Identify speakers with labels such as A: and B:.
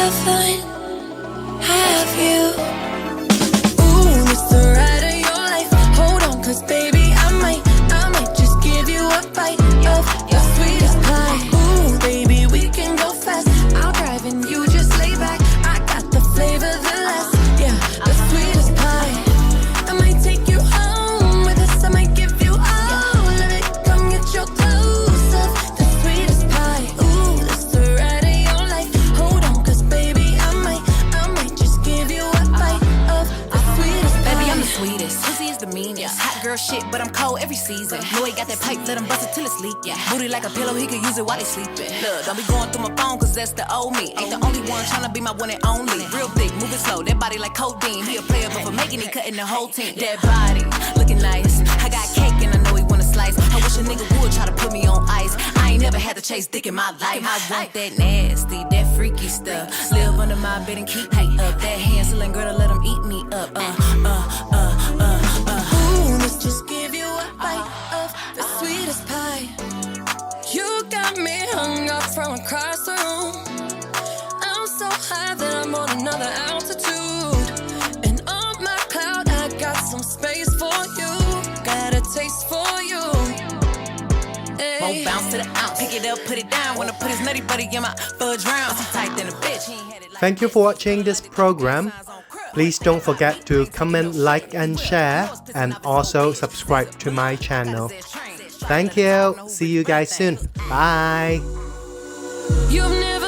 A: have fun, have you. Ooh, it's the ride of your life. Hold on, cause baby, I might just give you a bite of your sweetest pie. Ooh, baby, we can go fast. I'll drive and you just lay back. I got the flavor, the last, yeah, the sweetest pie. I might take you home with us. I might give you all of it. Come get your clothes up, the sweetest pie. Ooh, it's the ride of your life. Hold on, cause baby, I might just give you a bite of the sweetest pie.
B: Baby, I'm the sweetest. Pussy is the meanest. Hot girl shit, but I'm cold every season. Know he got that pipe, let him bust it till it's leak. Yeah. Booty like a pillow, he could use it while he sleeping. Look, don't be going through my phone, cause that's the old me. Ain't the only one tryna be my one and only. Real thick, moving slow, that body like codeine. He a player, but for making it, cutting the whole team. That body, looking nice. I got cake and I know he wanna slice. I wish a nigga would try to put me on ice. I ain't never had to chase dick in my life. I want that nasty, that freaky stuff. Live under my bed and keep me up. That hand-selling girl to let him eat me up.
A: Ooh, let's just give you a bite of the sweetest pie. You got me hung up from across the room. I'm so high that I'm on another altitude. And on my cloud, I got some space for you. Got a taste for you.
B: Won't bounce to the ounce. Pick it up, put it down. Wanna put his nutty buddy in my fudge round. He tight than a bitch. He ain't had it like
C: Thank you for watching this program. Please don't forget to comment, like and share, and also subscribe to my channel. Thank you. See you guys soon. Bye.
A: You've never